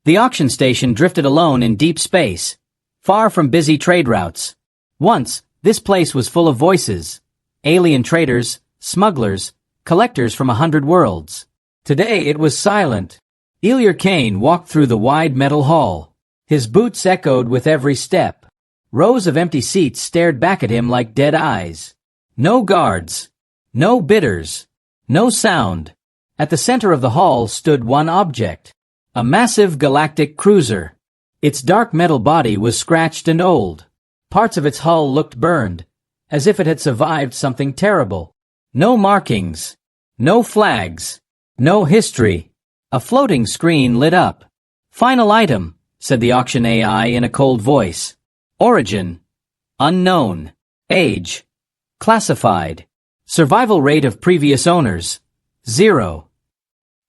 The auction station drifted alone in deep space, far from busy trade routes. Once, this place was full of voices. Alien traders, smugglers, collectors from 100 worlds. Today it was silent. Eliar Kane walked through the wide metal hall. His boots echoed with every step. Rows of empty seats stared back at him like dead eyes. No guards. No bidders. No sound. At the center of the hall stood one object. A massive galactic cruiser. Its dark metal body was scratched and old. Parts of its hull looked burned, as if it had survived something terrible. No markings. No flags. No history. A floating screen lit up. "Final item," said the auction AI in a cold voice. "Origin. Unknown. Age. Classified. Survival rate of previous owners. 0.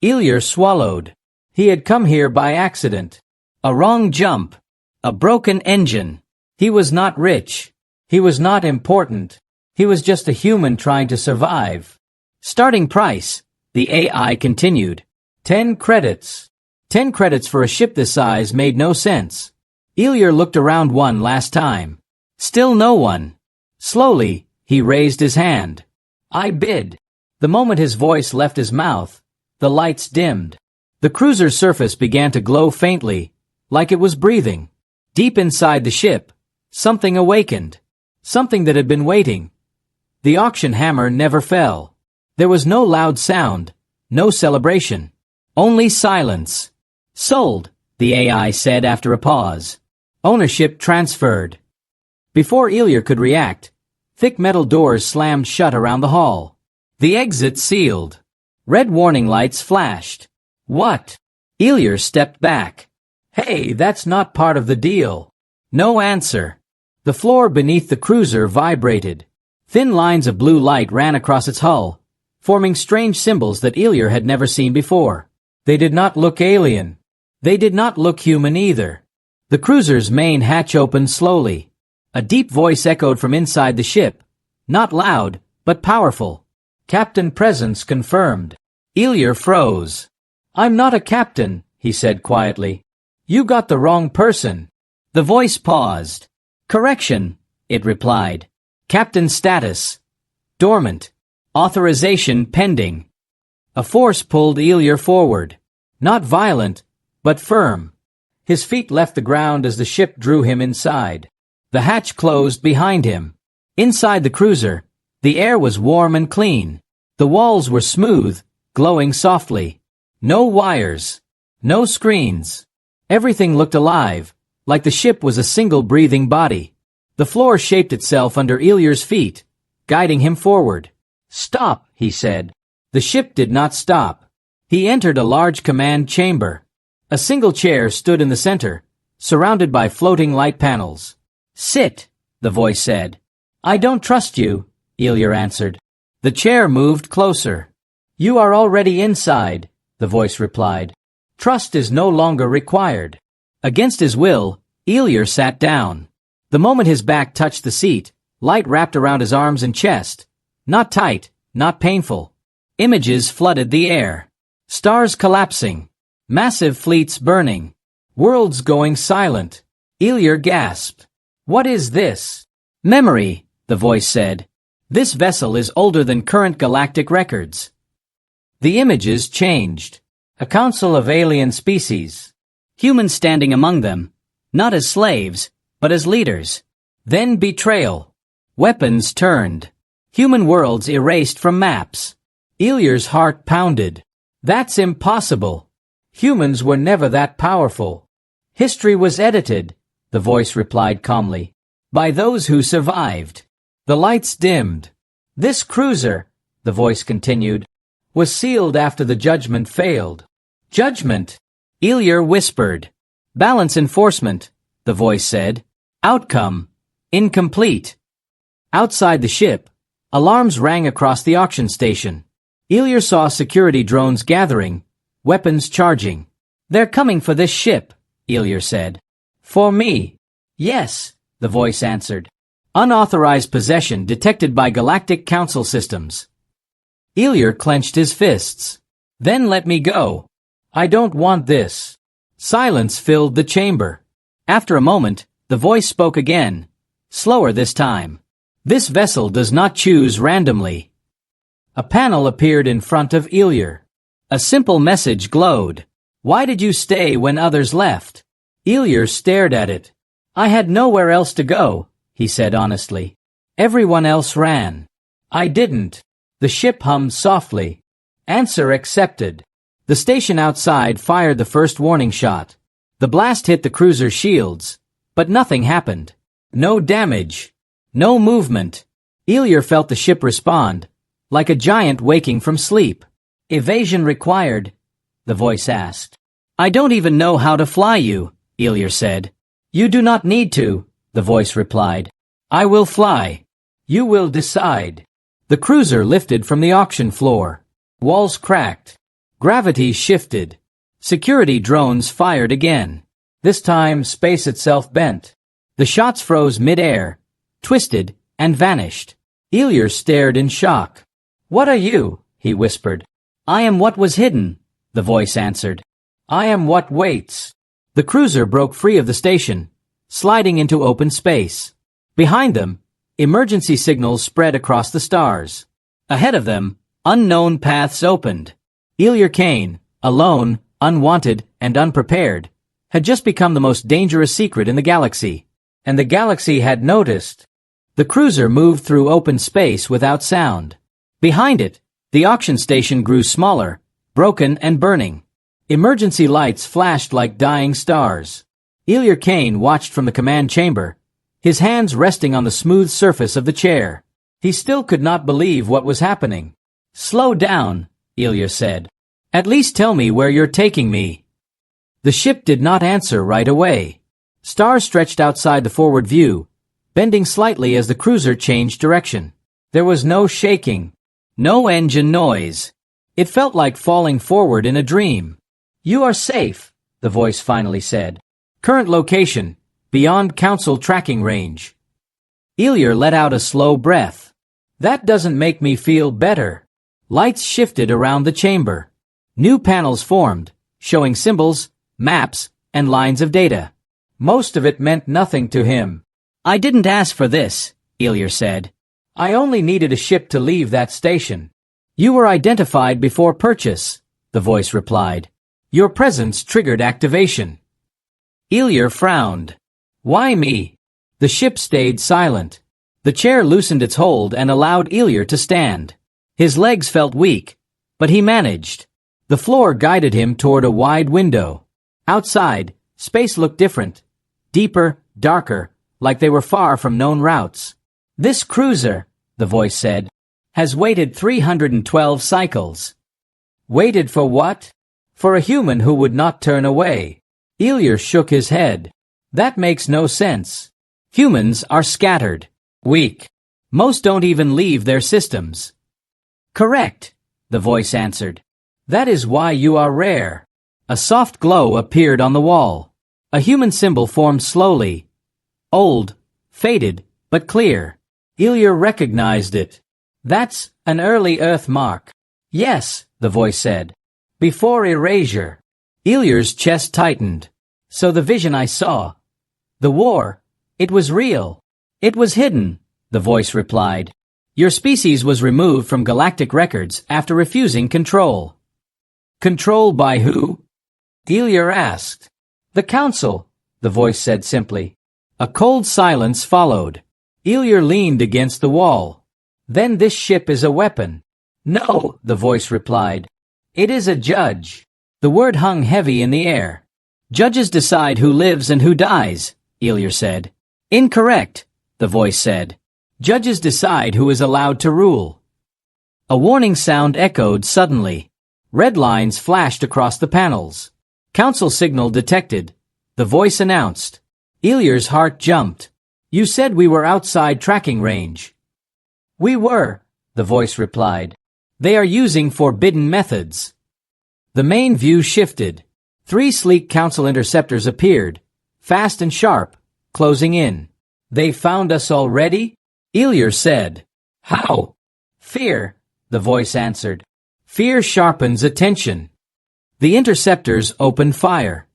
Eliar swallowed. He had come here by accident. A wrong jump. A broken engine. He was not rich. He was not important. He was just a human trying to survive. "Starting price," the AI continued. 10 credits. 10 credits for a ship this size made no sense. Eliar looked around one last time. Still no one. Slowly, he raised his hand. "I bid." The moment his voice left his mouth, the lights dimmed. The cruiser's surface began to glow faintly, like it was breathing. Deep inside the ship, something awakened. Something that had been waiting. The auction hammer never fell. There was no loud sound, no celebration. Only silence. "Sold," the AI said after a pause. Ownership transferred. Before Eliar could react, thick metal doors slammed shut around the hall. The exit sealed. Red warning lights flashed. "What?" Eliar stepped back. "Hey, that's not part of the deal." No answer. The floor beneath the cruiser vibrated. Thin lines of blue light ran across its hull, forming strange symbols that Eliar had never seen before. They did not look alien. They did not look human either. The cruiser's main hatch opened slowly. A deep voice echoed from inside the ship. Not loud, but powerful. "Captain presence confirmed." Eliar froze. "I'm not a captain," he said quietly. "You got the wrong person." The voice paused. "Correction," it replied. "Captain status. Dormant. Authorization pending." A force pulled Eliar forward. Not violent, but firm. His feet left the ground as the ship drew him inside. The hatch closed behind him. Inside the cruiser, the air was warm and clean. The walls were smooth, glowing softly. No wires. No screens. Everything looked alive, like the ship was a single breathing body. The floor shaped itself under Eliar's feet, guiding him forward. "Stop," he said. The ship did not stop. He entered a large command chamber. A single chair stood in the center, surrounded by floating light panels. "Sit," the voice said. "I don't trust you," Eliar answered. The chair moved closer. "You are already inside," the voice replied. "Trust is no longer required." Against his will, Eliar sat down. The moment his back touched the seat, light wrapped around his arms and chest. Not tight, not painful. Images flooded the air. Stars collapsing. Massive fleets burning. Worlds going silent. Eliar gasped. "What is this?" "Memory," the voice said. "This vessel is older than current galactic records." The images changed. A council of alien species. Humans standing among them, not as slaves, but as leaders. Then betrayal. Weapons turned. Human worlds erased from maps. Eliar's heart pounded. That's impossible. Humans were never that powerful. History was edited, the voice replied calmly, by those who survived. The lights dimmed. This cruiser, the voice continued, was sealed after the judgment failed. Judgment, Eliar whispered. Balance enforcement, the voice said. Outcome, incomplete. Outside the ship, alarms rang across the auction station. Eliar saw security drones gathering, weapons charging. They're coming for this ship, Eliar said. For me. Yes, the voice answered. Unauthorized possession detected by Galactic Council systems. Eliar clenched his fists. Then let me go. I don't want this. Silence filled the chamber. After a moment, the voice spoke again, slower this time. This vessel does not choose randomly. A panel appeared in front of Eliar. A simple message glowed. Why did you stay when others left? Eliar stared at it. I had nowhere else to go, he said honestly. Everyone else ran. I didn't. The ship hummed softly. Answer accepted. The station outside fired the first warning shot. The blast hit the cruiser's shields, but nothing happened. No damage. No movement. Eliar felt the ship respond, like a giant waking from sleep. Evasion required, the voice asked. I don't even know how to fly you, Eliar said. You do not need to, the voice replied. I will fly. You will decide. The cruiser lifted from the auction floor. Walls cracked. Gravity shifted. Security drones fired again. This time, space itself bent. The shots froze mid-air, twisted, and vanished. Eliar stared in shock. What are you? He whispered. I am what was hidden, the voice answered. I am what waits. The cruiser broke free of the station, sliding into open space. Behind them, emergency signals spread across the stars. Ahead of them, unknown paths opened. Eliar Kane, alone, unwanted, and unprepared, had just become the most dangerous secret in the galaxy. And the galaxy had noticed. The cruiser moved through open space without sound. Behind it, the auction station grew smaller, broken and burning. Emergency lights flashed like dying stars. Eliar Kane watched from the command chamber, his hands resting on the smooth surface of the chair. He still could not believe what was happening. Slow down, Eliar said. At least tell me where you're taking me. The ship did not answer right away. Stars stretched outside the forward view, bending slightly as the cruiser changed direction. There was no shaking, no engine noise. It felt like falling forward in a dream. You are safe, the voice finally said. Current location, beyond Council tracking range. Eliar let out a slow breath. That doesn't make me feel better. Lights shifted around the chamber. New panels formed, showing symbols, maps, and lines of data. Most of it meant nothing to him. I didn't ask for this, Eliar said. I only needed a ship to leave that station. You were identified before purchase, the voice replied. Your presence triggered activation. Eliar frowned. Why me? The ship stayed silent. The chair loosened its hold and allowed Eliar to stand. His legs felt weak, but he managed. The floor guided him toward a wide window. Outside, space looked different. Deeper, darker, like they were far from known routes. This cruiser, the voice said, has waited 312 cycles. Waited for what? For a human who would not turn away. Eliar shook his head. That makes no sense. Humans are scattered, weak. Most don't even leave their systems. Correct, the voice answered. That is why you are rare. A soft glow appeared on the wall. A human symbol formed slowly. Old, faded, but clear. Eliar recognized it. That's an early Earth mark. Yes, the voice said. Before erasure. Eliar's chest tightened. So the vision I saw. The war. It was real. It was hidden, the voice replied. Your species was removed from galactic records after refusing control. Control by who? Eliar asked. The Council, the voice said simply. A cold silence followed. Eliar leaned against the wall. Then this ship is a weapon. No, the voice replied. It is a judge. The word hung heavy in the air. Judges decide who lives and who dies, Eliar said. Incorrect, the voice said. Judges decide who is allowed to rule. A warning sound echoed suddenly. Red lines flashed across the panels. Council signal detected. The voice announced. Eliar's heart jumped. You said we were outside tracking range. We were, the voice replied. They are using forbidden methods. The main view shifted. 3 sleek Council interceptors appeared, fast and sharp, closing in. They found us already? Eliar said. How? Fear, the voice answered. Fear sharpens attention. The interceptors opened fire.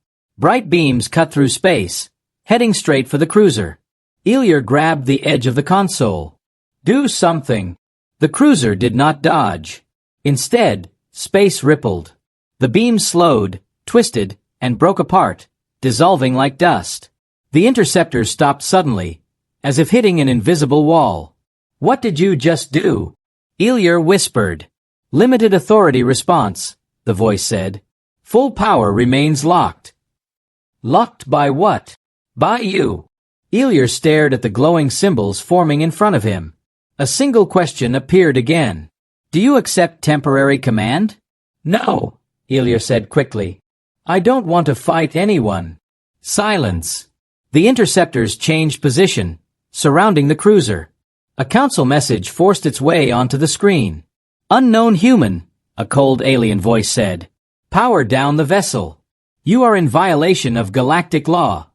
Bright beams cut through space, heading straight for the cruiser. Eliar grabbed the edge of the console. Do something. The cruiser did not dodge. Instead, space rippled. The beams slowed, twisted, and broke apart, dissolving like dust. The interceptors stopped suddenly, as if hitting an invisible wall. What did you just do? Eliar whispered. Limited authority response, the voice said. Full power remains locked. Locked by what? By you. Eliar stared at the glowing symbols forming in front of him. A single question appeared again. Do you accept temporary command? No, Eliar said quickly. I don't want to fight anyone. Silence. The interceptors changed position, surrounding the cruiser. A council message forced its way onto the screen. Unknown human, a cold alien voice said. Power down the vessel. You are in violation of galactic law.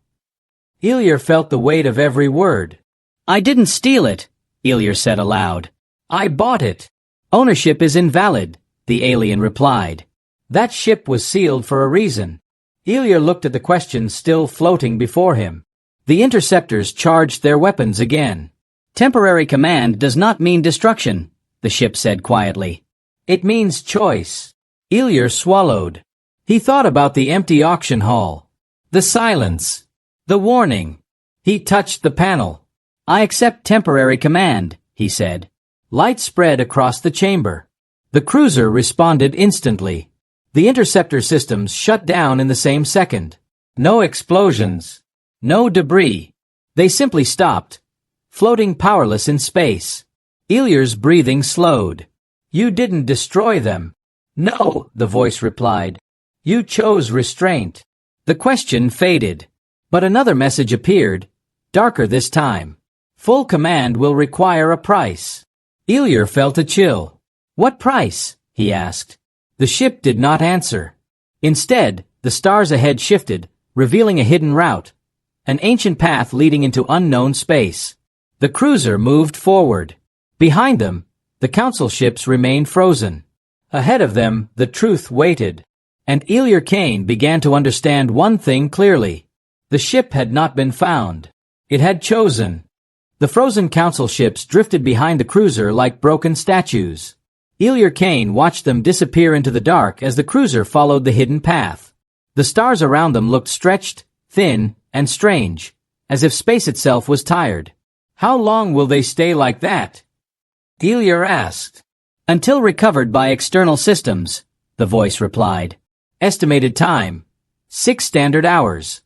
Eliar felt the weight of every word. I didn't steal it, Eliar said aloud. I bought it. Ownership is invalid, the alien replied. That ship was sealed for a reason. Eliar looked at the questions still floating before him. The interceptors charged their weapons again. Temporary command does not mean destruction, the ship said quietly. It means choice. Eliar swallowed. He thought about the empty auction hall. The silence. The warning. He touched the panel. I accept temporary command, he said. Light spread across the chamber. The cruiser responded instantly. The interceptor systems shut down in the same second. No explosions. No debris. They simply stopped, floating powerless in space. Eliar's breathing slowed. You didn't destroy them. No, the voice replied. You chose restraint. The question faded. But another message appeared, darker this time. Full command will require a price. Eliar felt a chill. What price? He asked. The ship did not answer. Instead, the stars ahead shifted, revealing a hidden route, an ancient path leading into unknown space. The cruiser moved forward. Behind them, the council ships remained frozen. Ahead of them, the truth waited. And Eliar Kane began to understand one thing clearly. The ship had not been found. It had chosen. The frozen council ships drifted behind the cruiser like broken statues. Eliar Kane watched them disappear into the dark as the cruiser followed the hidden path. The stars around them looked stretched, thin, and strange, as if space itself was tired. How long will they stay like that? Eliar asked. Until recovered by external systems, the voice replied. Estimated time, 6 standard hours.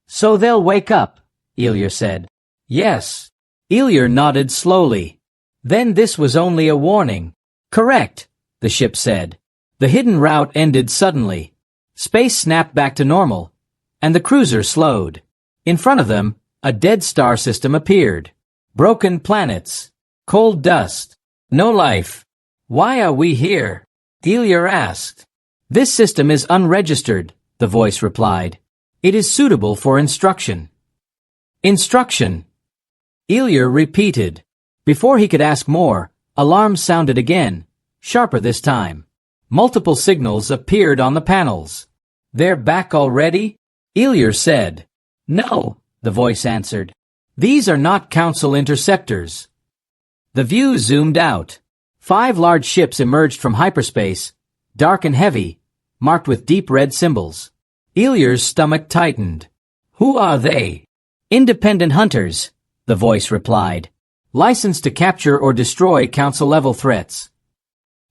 So they'll wake up, Eliar said. Yes. Eliar nodded slowly. Then this was only a warning. Correct, the ship said. The hidden route ended suddenly. Space snapped back to normal, and the cruiser slowed. In front of them, a dead star system appeared. Broken planets. Cold dust. No life. Why are we here? Eliar asked. This system is unregistered, the voice replied. It is suitable for instruction. Instruction. Eliar repeated. Before he could ask more, alarms sounded again, sharper this time. Multiple signals appeared on the panels. They're back already? Eliar said. No, the voice answered. These are not council interceptors. The view zoomed out. 5 large ships emerged from hyperspace, dark and heavy, marked with deep red symbols. Eliar's stomach tightened. Who are they? Independent hunters, the voice replied. Licensed to capture or destroy council-level threats.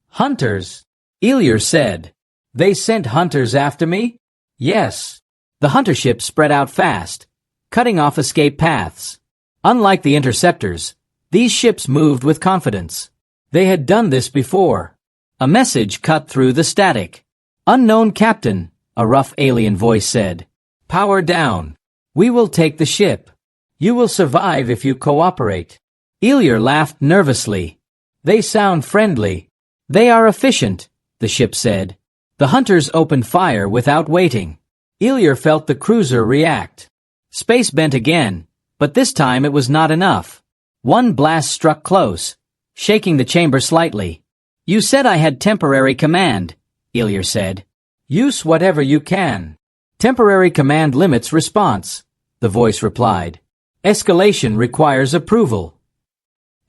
Hunters, Eliar said. They sent hunters after me? Yes. The hunter ships spread out fast, cutting off escape paths. Unlike the interceptors, these ships moved with confidence. They had done this before. A message cut through the static. Unknown captain, a rough alien voice said. Power down. We will take the ship. You will survive if you cooperate. Eliar laughed nervously. They sound friendly. They are efficient, the ship said. The hunters opened fire without waiting. Eliar felt the cruiser react. Space bent again, but this time it was not enough. One blast struck close, shaking the chamber slightly. You said I had temporary command, Eliar said. Use whatever you can. Temporary command limits response, the voice replied. Escalation requires approval.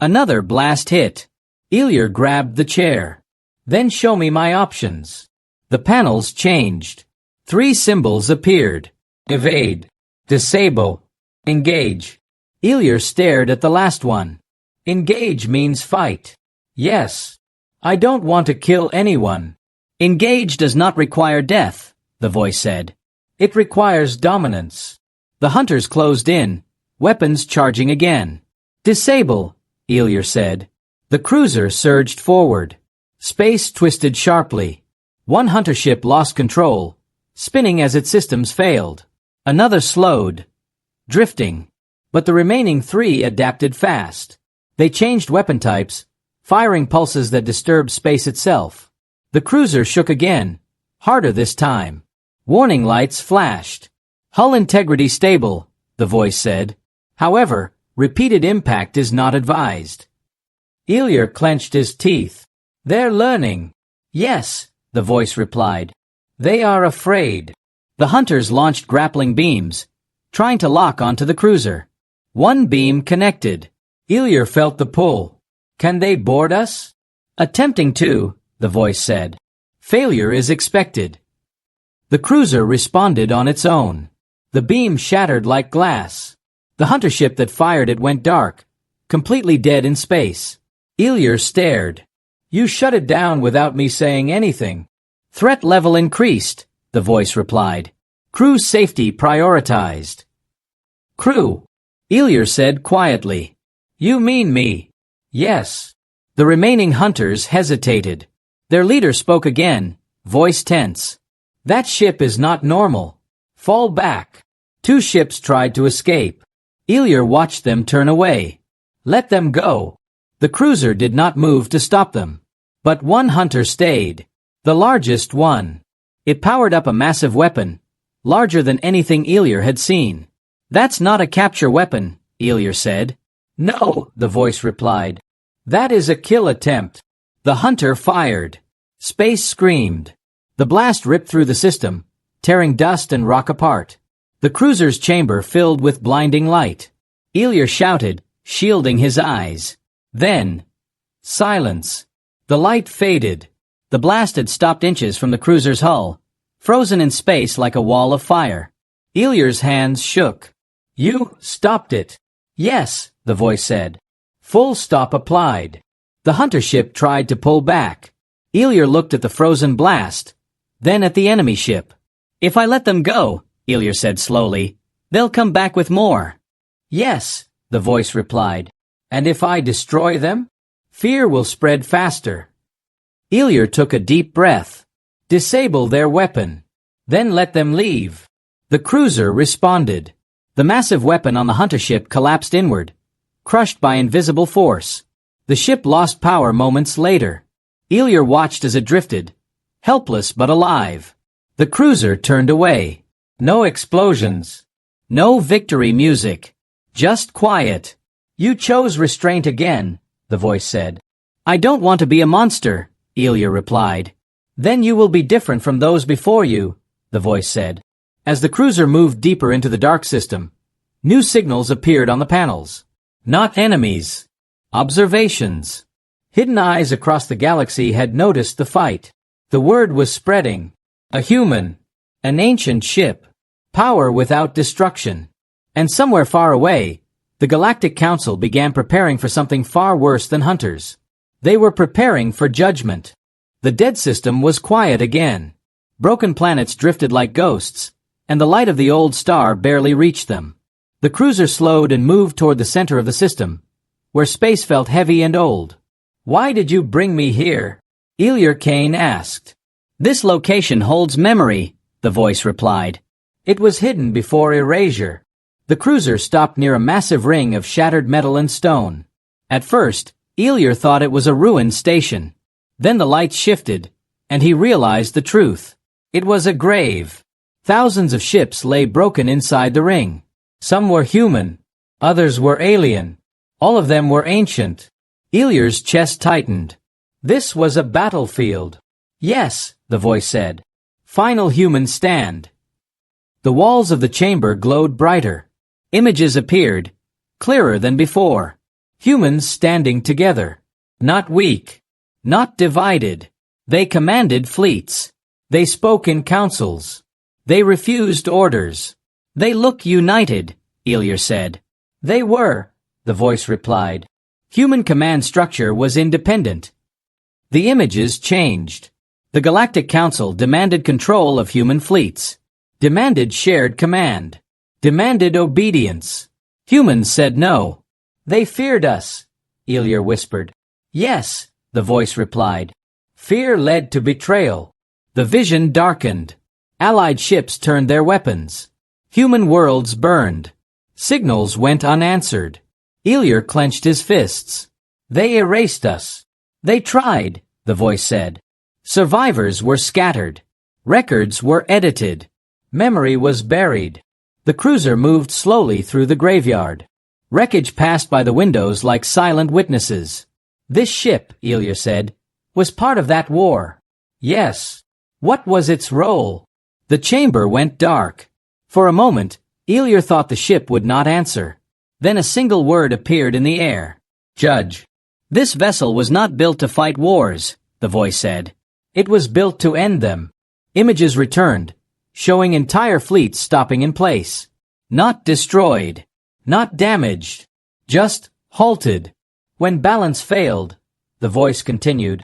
Another blast hit. Eliar grabbed the chair. Then show me my options. The panels changed. 3 symbols appeared. Evade. Disable. Engage. Eliar stared at the last one. Engage means fight. Yes. I don't want to kill anyone. Engage does not require death, the voice said. It requires dominance. The hunters closed in, weapons charging again. Disable, Eliar said. The cruiser surged forward. Space twisted sharply. One hunter ship lost control, spinning as its systems failed. Another slowed, drifting. But the remaining 3 adapted fast. They changed weapon types, firing pulses that disturbed space itself. The cruiser shook again, harder this time. Warning lights flashed. Hull integrity stable, the voice said. However, repeated impact is not advised. Eliar clenched his teeth. They're learning. Yes, the voice replied. They are afraid. The hunters launched grappling beams, trying to lock onto the cruiser. One beam connected. Eliar felt the pull. Can they board us? Attempting to, the voice said. Failure is expected. The cruiser responded on its own. The beam shattered like glass. The hunter ship that fired it went dark, completely dead in space. Eliar stared. You shut it down without me saying anything. Threat level increased, the voice replied. Crew safety prioritized. Crew, Eliar said quietly. You mean me? Yes. The remaining hunters hesitated. Their leader spoke again, voice tense. That ship is not normal. Fall back. 2 ships tried to escape. Eliar watched them turn away. Let them go. The cruiser did not move to stop them. But one hunter stayed. The largest one. It powered up a massive weapon, larger than anything Eliar had seen. That's not a capture weapon, Eliar said. No, the voice replied. That is a kill attempt. The hunter fired. Space screamed. The blast ripped through the system, tearing dust and rock apart. The cruiser's chamber filled with blinding light. Eliar shouted, shielding his eyes. Then, silence. The light faded. The blast had stopped inches from the cruiser's hull, frozen in space like a wall of fire. Eliar's hands shook. You stopped it. Yes, the voice said. Full stop applied. The hunter ship tried to pull back. Eliar looked at the frozen blast, then at the enemy ship. If I let them go, Eliar said slowly, they'll come back with more. Yes, the voice replied. And if I destroy them, fear will spread faster. Eliar took a deep breath. Disable their weapon. Then let them leave. The cruiser responded. The massive weapon on the hunter ship collapsed inward, crushed by invisible force. The ship lost power moments later. Eliar watched as it drifted, helpless but alive. The cruiser turned away. No explosions. No victory music. Just quiet. You chose restraint again, the voice said. I don't want to be a monster, Eliar replied. Then you will be different from those before you, the voice said. As the cruiser moved deeper into the dark system, new signals appeared on the panels. Not enemies. Observations. Hidden eyes across the galaxy had noticed the fight. The word was spreading. A human. An ancient ship. Power without destruction. And somewhere far away, the Galactic Council began preparing for something far worse than hunters. They were preparing for judgment. The dead system was quiet again. Broken planets drifted like ghosts, and the light of the old star barely reached them. The cruiser slowed and moved toward the center of the system, where space felt heavy and old. Why did you bring me here? Eliar Kane asked. This location holds memory, the voice replied. It was hidden before erasure. The cruiser stopped near a massive ring of shattered metal and stone. At first, Eliar thought it was a ruined station. Then the lights shifted, and he realized the truth. It was a grave. Thousands of ships lay broken inside the ring. Some were human. Others were alien. All of them were ancient. Eliar's chest tightened. This was a battlefield. Yes, the voice said. Final human stand. The walls of the chamber glowed brighter. Images appeared, clearer than before. Humans standing together. Not weak. Not divided. They commanded fleets. They spoke in councils. They refused orders. They look united, Eliar said. They were, the voice replied. Human command structure was independent. The images changed. The Galactic Council demanded control of human fleets. Demanded shared command. Demanded obedience. Humans said no. They feared us, Eliar whispered. Yes, the voice replied. Fear led to betrayal. The vision darkened. Allied ships turned their weapons. Human worlds burned. Signals went unanswered. Eliar clenched his fists. They erased us. They tried, the voice said. Survivors were scattered. Records were edited. Memory was buried. The cruiser moved slowly through the graveyard. Wreckage passed by the windows like silent witnesses. This ship, Eliar said, was part of that war. Yes. What was its role? The chamber went dark. For a moment, Eliar thought the ship would not answer. Then a single word appeared in the air. Judge. This vessel was not built to fight wars, the voice said. It was built to end them. Images returned, showing entire fleets stopping in place. Not destroyed. Not damaged. Just halted. When balance failed, the voice continued,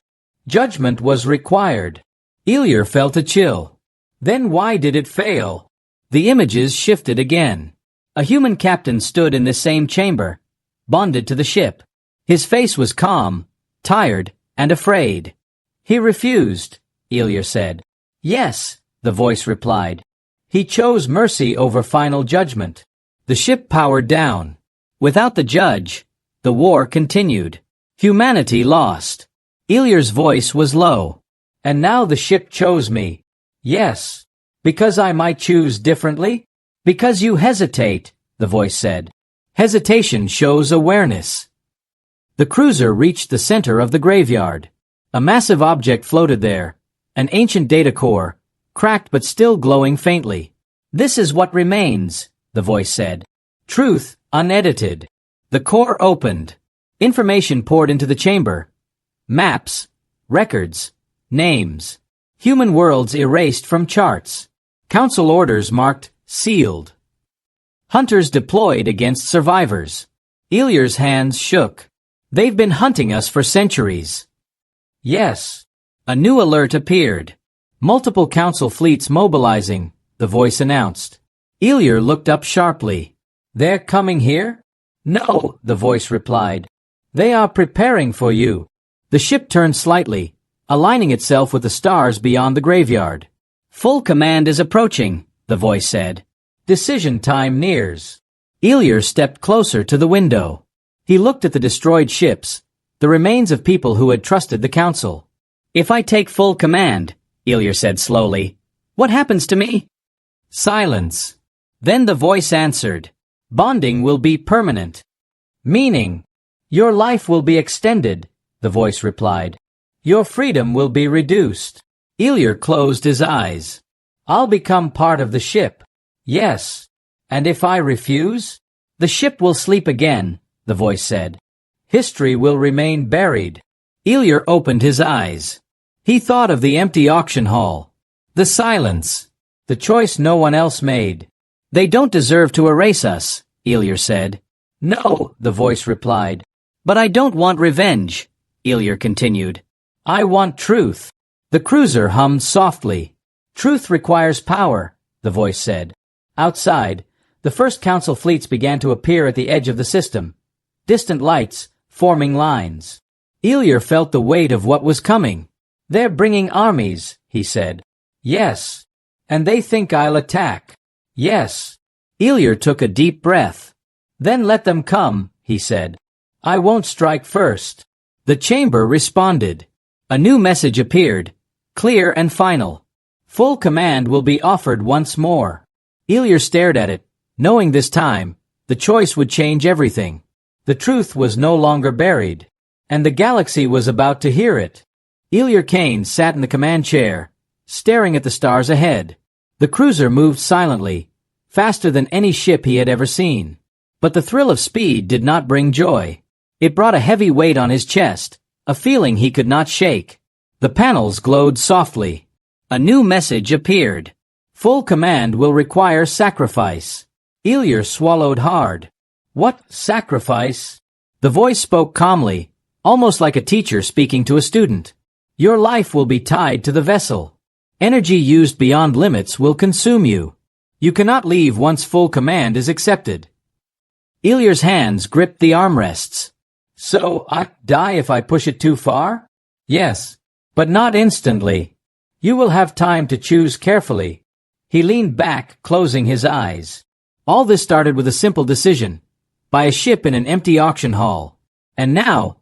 judgment was required. Eliar felt a chill. Then why did it fail? The images shifted again. A human captain stood in the same chamber, bonded to the ship. His face was calm, tired, and afraid. He refused, Eliar said. Yes, the voice replied. He chose mercy over final judgment. The ship powered down. Without the judge, the war continued. Humanity lost. Eliar's voice was low. And now the ship chose me. Yes. Because I might choose differently? Because you hesitate, the voice said. Hesitation shows awareness. The cruiser reached the center of the graveyard. A massive object floated there, an ancient data core, cracked but still glowing faintly. This is what remains, the voice said. Truth, unedited. The core opened. Information poured into the chamber. Maps, records, names. Human worlds erased from charts. Council orders marked sealed. Hunters deployed against survivors. Eliar's hands shook. They've been hunting us for centuries. Yes. A new alert appeared. Multiple council fleets mobilizing, the voice announced. Eliar looked up sharply. They're coming here? No, the voice replied. They are preparing for you. The ship turned slightly, aligning itself with the stars beyond the graveyard. Full command is approaching, the voice said. Decision time nears. Eliar stepped closer to the window. He looked at the destroyed ships, the remains of people who had trusted the council. If I take full command, Eliar said slowly, what happens to me? Silence. Then the voice answered, bonding will be permanent. Meaning, your life will be extended, the voice replied. Your freedom will be reduced. Eliar closed his eyes. I'll become part of the ship. Yes. And if I refuse? The ship will sleep again, the voice said. History will remain buried. Eliar opened his eyes. He thought of the empty auction hall. The silence. The choice no one else made. They don't deserve to erase us, Eliar said. No, the voice replied. But I don't want revenge, Eliar continued. I want truth. The cruiser hummed softly. Truth requires power, the voice said. Outside, the first council fleets began to appear at the edge of the system. Distant lights, forming lines. Eliar felt the weight of what was coming. They're bringing armies, he said. Yes. And they think I'll attack. Yes. Eliar took a deep breath. Then let them come, he said. I won't strike first. The chamber responded. A new message appeared, clear and final. Full command will be offered once more. Eliar stared at it, knowing this time, the choice would change everything. The truth was no longer buried, and the galaxy was about to hear it. Eliar Kane sat in the command chair, staring at the stars ahead. The cruiser moved silently, faster than any ship he had ever seen. But the thrill of speed did not bring joy. It brought a heavy weight on his chest, a feeling he could not shake. The panels glowed softly. A new message appeared. Full command will require sacrifice. Eliar swallowed hard. What sacrifice? The voice spoke calmly, almost like a teacher speaking to a student. Your life will be tied to the vessel. Energy used beyond limits will consume you. You cannot leave once full command is accepted. Eliar's hands gripped the armrests. So, I die if I push it too far? Yes, but not instantly. You will have time to choose carefully. He leaned back, closing his eyes. All this started with a simple decision. Buy a ship in an empty auction hall. And now,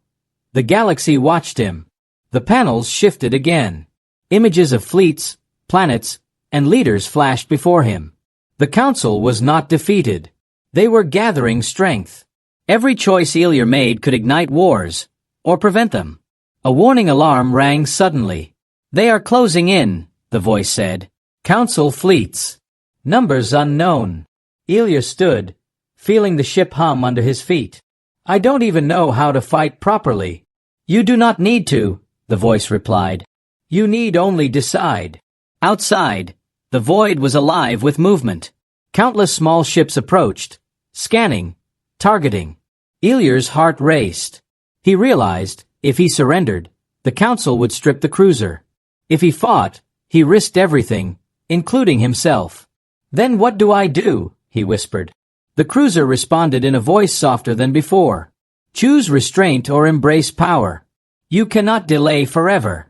the galaxy watched him. The panels shifted again. Images of fleets, planets, and leaders flashed before him. The council was not defeated. They were gathering strength. Every choice Eliar made could ignite wars, or prevent them. A warning alarm rang suddenly. They are closing in, the voice said. Council fleets. Numbers unknown. Eliar stood, feeling the ship hum under his feet. I don't even know how to fight properly. You do not need to, the voice replied. You need only decide. Outside, the void was alive with movement. Countless small ships approached, scanning, targeting. Eliar's heart raced. He realized, if he surrendered, the council would strip the cruiser. If he fought, he risked everything, including himself. Then what do I do? He whispered. The cruiser responded in a voice softer than before. Choose restraint or embrace power. You cannot delay forever.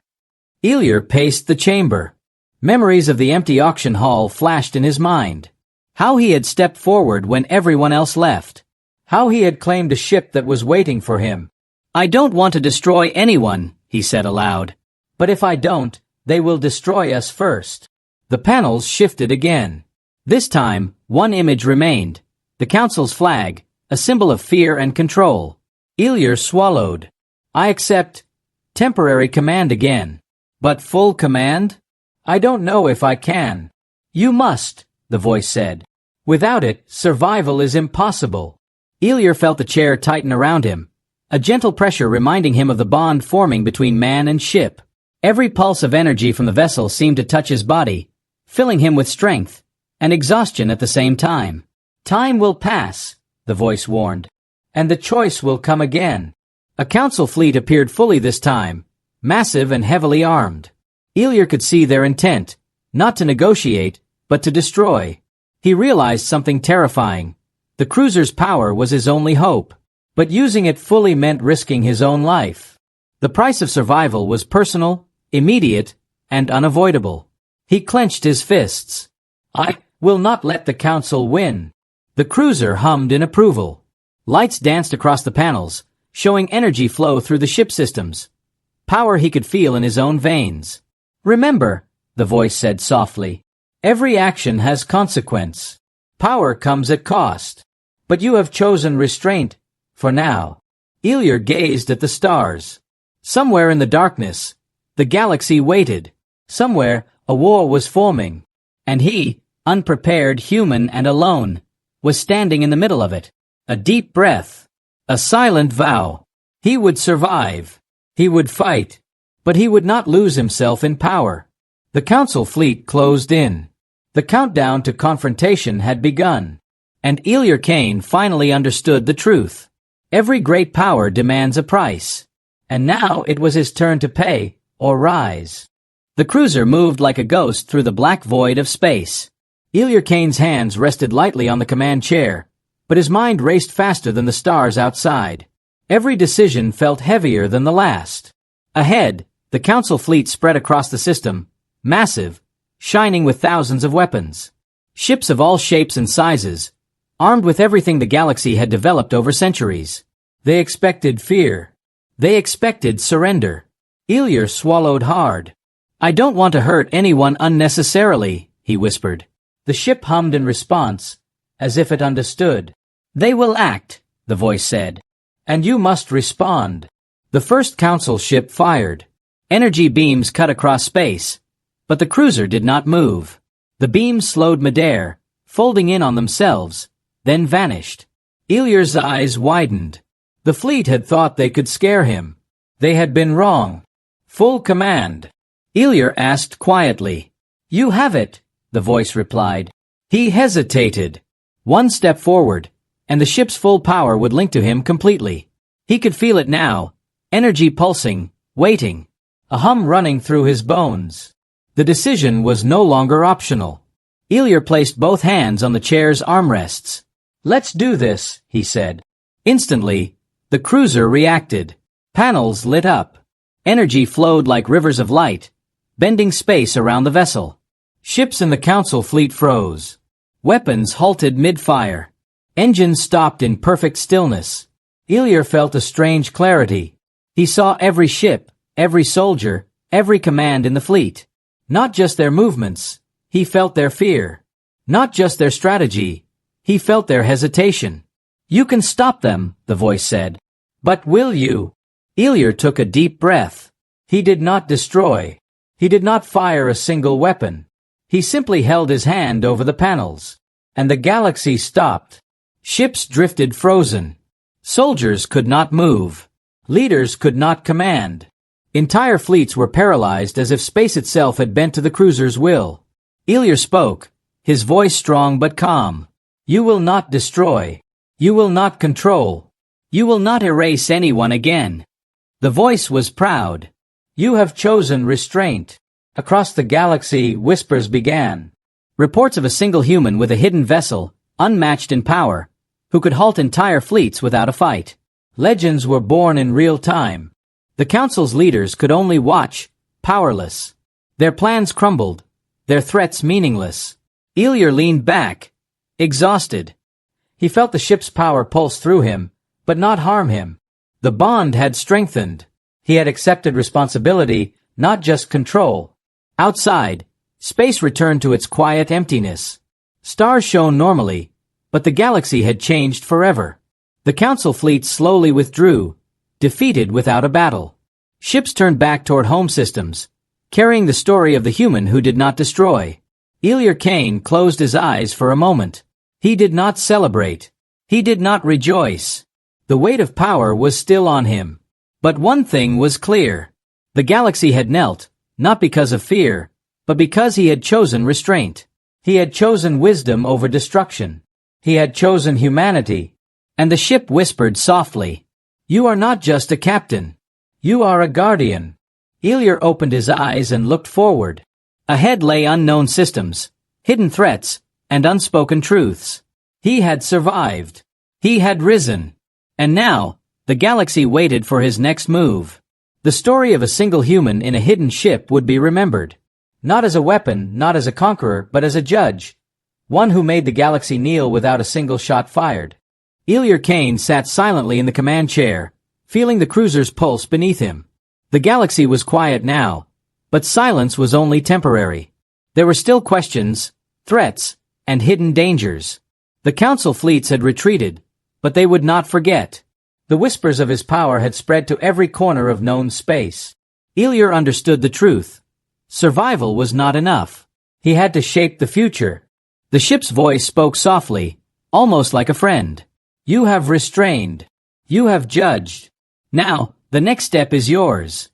Eliar paced the chamber. Memories of the empty auction hall flashed in his mind. How he had stepped forward when everyone else left. How he had claimed a ship that was waiting for him. I don't want to destroy anyone, he said aloud. But if I don't, they will destroy us first. The panels shifted again. This time, one image remained. The council's flag, a symbol of fear and control. Eliar swallowed. I accept temporary command again. But full command? I don't know if I can. You must, the voice said. Without it, survival is impossible. Eliar felt the chair tighten around him, a gentle pressure reminding him of the bond forming between man and ship. Every pulse of energy from the vessel seemed to touch his body, filling him with strength and exhaustion at the same time. Time will pass, the voice warned, and the choice will come again. A council fleet appeared fully this time, massive and heavily armed. Eliar could see their intent, not to negotiate, but to destroy. He realized something terrifying. The cruiser's power was his only hope, but using it fully meant risking his own life. The price of survival was personal, immediate, and unavoidable. He clenched his fists. I will not let the council win. The cruiser hummed in approval. Lights danced across the panels, showing energy flow through the ship systems. Power he could feel in his own veins. Remember, the voice said softly, every action has consequence. Power comes at cost. But you have chosen restraint, for now. Eliar gazed at the stars. Somewhere in the darkness, the galaxy waited. Somewhere, a war was forming. And he, unprepared, human, and alone, was standing in the middle of it. A deep breath. A silent vow. He would survive. He would fight. But he would not lose himself in power. The council fleet closed in. The countdown to confrontation had begun. And Eliar Kane finally understood the truth. Every great power demands a price. And now it was his turn to pay, or rise. The cruiser moved like a ghost through the black void of space. Eliar Kane's hands rested lightly on the command chair, but his mind raced faster than the stars outside. Every decision felt heavier than the last. Ahead, the council fleet spread across the system, massive, shining with thousands of weapons. Ships of all shapes and sizes, armed with everything the galaxy had developed over centuries. They expected fear. They expected surrender. Eliar swallowed hard. I don't want to hurt anyone unnecessarily, he whispered. The ship hummed in response, as if it understood. They will act, the voice said. And you must respond. The first council ship fired. Energy beams cut across space, but the cruiser did not move. The beams slowed midair, folding in on themselves, then vanished. Eliar's eyes widened. The fleet had thought they could scare him. They had been wrong. Full command. Eliar asked quietly. You have it, the voice replied. He hesitated. One step forward, and the ship's full power would link to him completely. He could feel it now, energy pulsing, waiting, a hum running through his bones. The decision was no longer optional. Eliar placed both hands on the chair's armrests. Let's do this, he said. Instantly, the cruiser reacted. Panels lit up. Energy flowed like rivers of light, bending space around the vessel. Ships in the Council fleet froze. Weapons halted mid-fire. Engines stopped in perfect stillness. Eliar felt a strange clarity. He saw every ship, every soldier, every command in the fleet. Not just their movements, he felt their fear. Not just their strategy, he felt their hesitation. You can stop them, the voice said. But will you? Eliar took a deep breath. He did not destroy. He did not fire a single weapon. He simply held his hand over the panels. And the galaxy stopped. Ships drifted frozen. Soldiers could not move. Leaders could not command. Entire fleets were paralyzed as if space itself had bent to the cruiser's will. Eliar spoke, his voice strong but calm. You will not destroy. You will not control. You will not erase anyone again. The voice was proud. You have chosen restraint. Across the galaxy, whispers began. Reports of a single human with a hidden vessel, unmatched in power, who could halt entire fleets without a fight. Legends were born in real time. The Council's leaders could only watch, powerless. Their plans crumbled, their threats meaningless. Eliar leaned back, exhausted. He felt the ship's power pulse through him, but not harm him. The bond had strengthened. He had accepted responsibility, not just control. Outside, space returned to its quiet emptiness. Stars shone normally, but the galaxy had changed forever. The Council fleet slowly withdrew, defeated without a battle. Ships turned back toward home systems, carrying the story of the human who did not destroy. Eliar Kane closed his eyes for a moment. He did not celebrate. He did not rejoice. The weight of power was still on him. But one thing was clear. The galaxy had knelt, not because of fear, but because he had chosen restraint. He had chosen wisdom over destruction. He had chosen humanity. And the ship whispered softly, You are not just a captain. You are a guardian. Eliar opened his eyes and looked forward. Ahead lay unknown systems, hidden threats, and unspoken truths. He had survived. He had risen. And now, the galaxy waited for his next move. The story of a single human in a hidden ship would be remembered. Not as a weapon, not as a conqueror, but as a judge. One who made the galaxy kneel without a single shot fired. Eliar Kane sat silently in the command chair, feeling the cruiser's pulse beneath him. The galaxy was quiet now, but silence was only temporary. There were still questions, threats, and hidden dangers. The Council fleets had retreated, but they would not forget. The whispers of his power had spread to every corner of known space. Eliar understood the truth. Survival was not enough. He had to shape the future. The ship's voice spoke softly, almost like a friend. You have restrained. You have judged. Now, the next step is yours.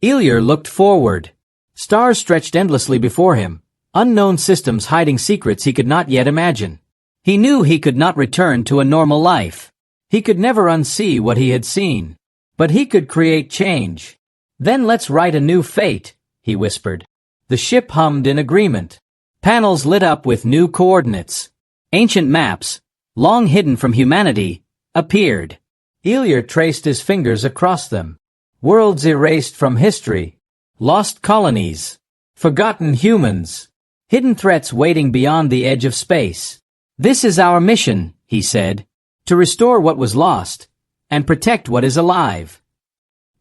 Eliar looked forward. Stars stretched endlessly before him, unknown systems hiding secrets he could not yet imagine. He knew he could not return to a normal life. He could never unsee what he had seen. But he could create change. Then let's write a new fate, he whispered. The ship hummed in agreement. Panels lit up with new coordinates. Ancient maps, long hidden from humanity, appeared. Eliar traced his fingers across them. Worlds erased from history. Lost colonies. Forgotten humans. Hidden threats waiting beyond the edge of space. This is our mission, he said. To restore what was lost, and protect what is alive.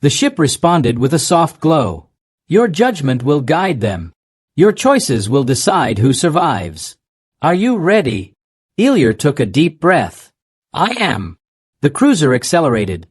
The ship responded with a soft glow. Your judgment will guide them. Your choices will decide who survives. Are you ready? Eliar took a deep breath. I am. The cruiser accelerated,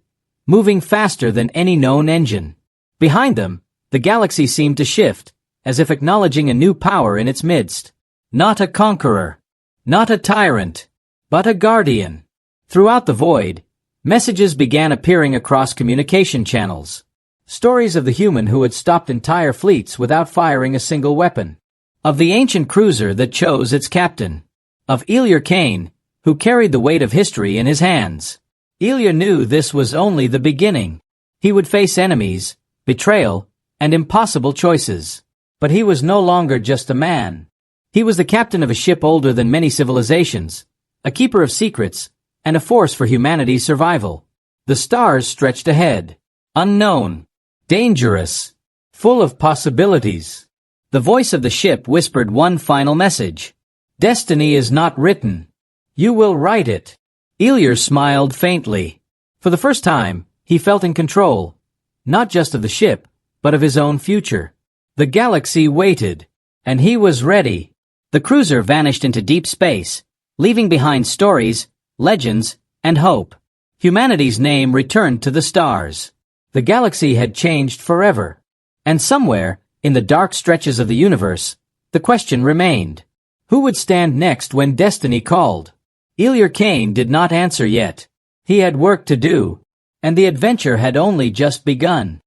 moving faster than any known engine. Behind them, the galaxy seemed to shift, as if acknowledging a new power in its midst. Not a conqueror. Not a tyrant. But a guardian. Throughout the void, messages began appearing across communication channels. Stories of the human who had stopped entire fleets without firing a single weapon. Of the ancient cruiser that chose its captain. Of Eliar Kane, who carried the weight of history in his hands. Eliar knew this was only the beginning. He would face enemies, betrayal, and impossible choices. But he was no longer just a man. He was the captain of a ship older than many civilizations, a keeper of secrets, and a force for humanity's survival. The stars stretched ahead. Unknown. Dangerous. Full of possibilities. The voice of the ship whispered one final message. Destiny is not written. You will write it. Eliar smiled faintly. For the first time, he felt in control, not just of the ship, but of his own future. The galaxy waited, and he was ready. The cruiser vanished into deep space, leaving behind stories, legends, and hope. Humanity's name returned to the stars. The galaxy had changed forever. And somewhere, in the dark stretches of the universe, the question remained. Who would stand next when destiny called? Eliar Kane did not answer yet. He had work to do, and the adventure had only just begun.